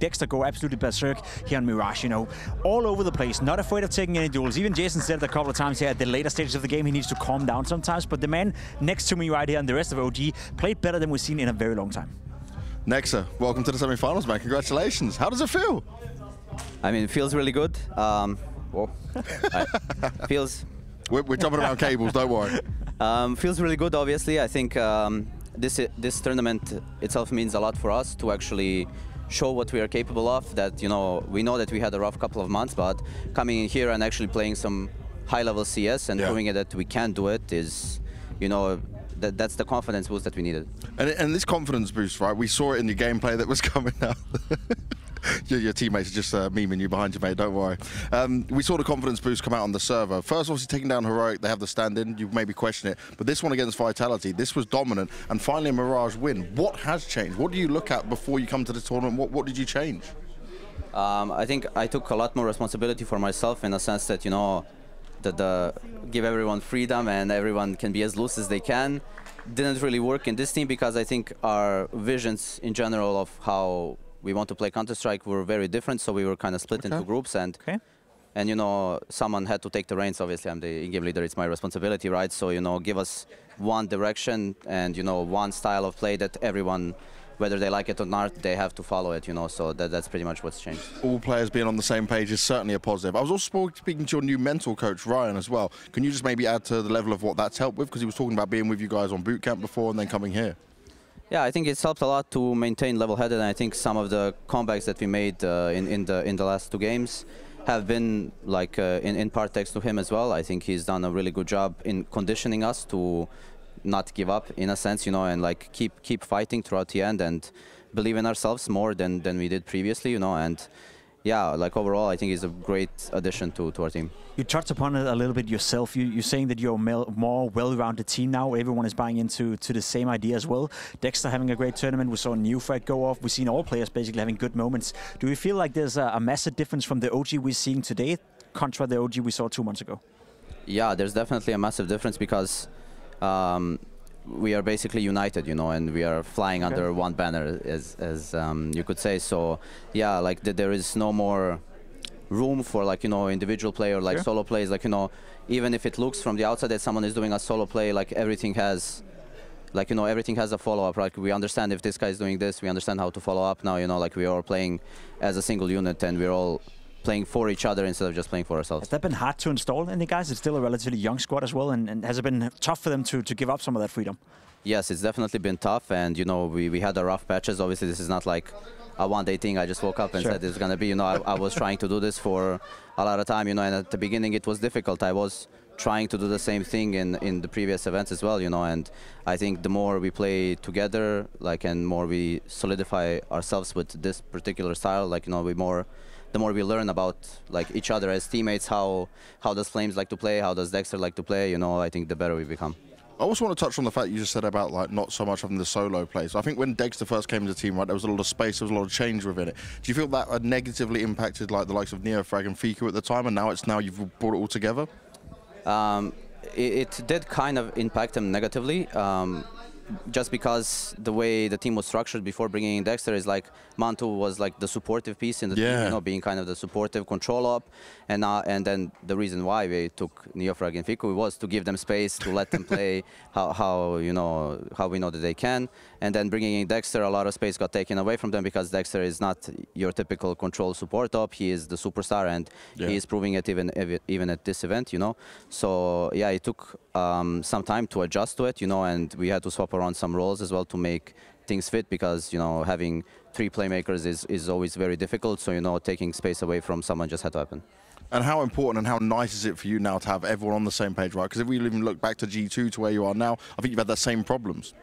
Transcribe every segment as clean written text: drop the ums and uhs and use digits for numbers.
Dexter go absolutely berserk here on Mirage, you know, all over the place, not afraid of taking any duels. Even Jason said it a couple of times here at the later stages of the game, he needs to calm down sometimes, but the man next to me right here and the rest of OG played better than we've seen in a very long time. Nexa, welcome to the semi-finals, man. Congratulations. How does it feel? I mean, it feels really good. Feels... We're jumping around cables, don't worry. Feels really good, obviously. I think this tournament itself means a lot for us to actually show what we are capable of. That, you know that we had a rough couple of months, but coming in here and actually playing some high-level CS and proving it that we can do it is, you know, that's the confidence boost that we needed. And this confidence boost, right? We saw it in your gameplay that was coming out. Your teammates are just memeing you behind you, mate, don't worry. We saw the confidence boost come out on the server. First, obviously, taking down Heroic, they have the stand-in, you maybe question it, but this one against Vitality, this was dominant, and finally a Mirage win. What has changed? What do you look at before you come to the tournament? What did you change? I think I took a lot more responsibility for myself in a sense that, you know, give everyone freedom and everyone can be as loose as they can. Didn't really work in this team because I think our visions in general of how we want to play Counter-Strike were very different, so we were kind of split into groups, and you know, someone had to take the reins. Obviously, I'm the in-game leader, it's my responsibility, right? So, you know, give us one direction and, you know, one style of play that everyone, whether they like it or not, they have to follow it, you know, so that's pretty much what's changed. All players being on the same page is certainly a positive. I was also speaking to your new mental coach, Ryan, as well. Can you just maybe add to the level of what that's helped with? Because he was talking about being with you guys on boot camp before and then coming here. Yeah, I think it's helped a lot to maintain level-headed, and I think some of the comebacks that we made in the last two games have been like in part thanks to him as well. I think he's done a really good job in conditioning us to not give up in a sense, you know, and like keep fighting throughout the end and believe in ourselves more than we did previously, you know, and yeah, like overall, I think he's a great addition to our team. You touched upon it a little bit yourself. You're saying that you're a more well-rounded team now. Everyone is buying into the same idea as well. Dexter having a great tournament. We saw neufrag go off. We've seen all players basically having good moments. Do we feel like there's a massive difference from the OG we're seeing today contra the OG we saw 2 months ago? Yeah, there's definitely a massive difference because we are basically united, you know, and we are flying under one banner, as you could say. So, yeah, like there is no more room for, like, you know, individual play or like solo plays. Like, you know, even if it looks from the outside that someone is doing a solo play, like everything has, like, you know, everything has a follow-up. Like, we understand if this guy is doing this, we understand how to follow up now. You know, like we are all playing as a single unit and we're all playing for each other instead of just playing for ourselves. Has that been hard to install in the guys? It's still a relatively young squad as well, and has it been tough for them to give up some of that freedom? Yes, it's definitely been tough, and you know, we had a rough patches. Obviously, this is not like a one-day thing. I just woke up and said it's gonna be, you know, I was trying to do this for a lot of time, you know, and at the beginning it was difficult. I was trying to do the same thing in the previous events as well, you know, and I think the more we play together, like, and more we solidify ourselves with this particular style, like, you know, the more we learn about like each other as teammates, how does Flames like to play, how does Dexter like to play, you know, I think the better we become. I also want to touch on the fact you just said about like not so much having the solo plays. I think when Dexter first came to the team, right, there was a lot of space, there was a lot of change within it. Do you feel that had negatively impacted like the likes of neofrag and Fiku at the time, and now you've brought it all together? It did kind of impact them negatively. Just because the way the team was structured before bringing in Dexter is like Mantu was like the supportive piece in the team, you know, being kind of the supportive control op, and then the reason why we took neofrag and Fiku was to give them space to let them play how we know that they can, and then bringing in Dexter, a lot of space got taken away from them because Dexter is not your typical control support op. He is the superstar, and he is proving it even at this event, you know. So yeah, it took some time to adjust to it, you know, and we had to swap around some roles as well to make things fit because, you know, having 3 playmakers is always very difficult. So, you know, taking space away from someone just had to happen. And how important and how nice is it for you now to have everyone on the same page, right? Because if we even look back to G2 to where you are now, I think you've had the same problems.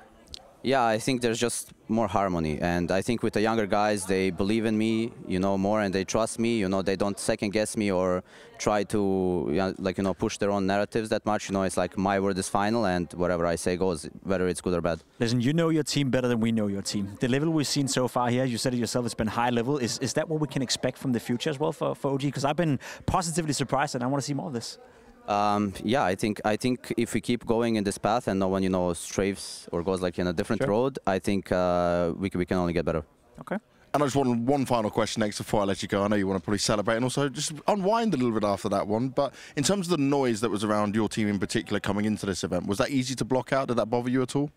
Yeah, I think there's just more harmony, and I think with the younger guys, they believe in me, you know, more, and they trust me. You know, they don't second guess me or try to, like, you know, push their own narratives that much. You know, it's like my word is final, and whatever I say goes, whether it's good or bad. Listen, you know your team better than we know your team. The level we've seen so far here, you said it yourself, it's been high level. Is that what we can expect from the future as well for OG? Because I've been positively surprised, and I want to see more of this. Yeah, I think if we keep going in this path and no one, you know, strafes or goes like in a different road, I think we can only get better. Okay. And I just want one final question next before I let you go. I know you want to probably celebrate and also just unwind a little bit after that one. But in terms of the noise that was around your team in particular coming into this event, was that easy to block out? Did that bother you at all?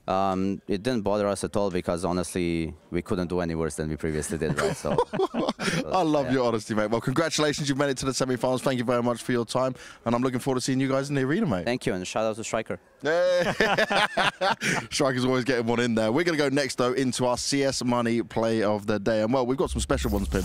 It didn't bother us at all because honestly, we couldn't do any worse than we previously did, right? So, I love your honesty, mate. Well, congratulations, you've made it to the semi-finals. Thank you very much for your time, and I'm looking forward to seeing you guys in the arena, mate. Thank you, and shout out to Striker. Striker's always getting one in there. We're going to go next, though, into our CS Money play of the day. And, well, we've got some special ones, Pim.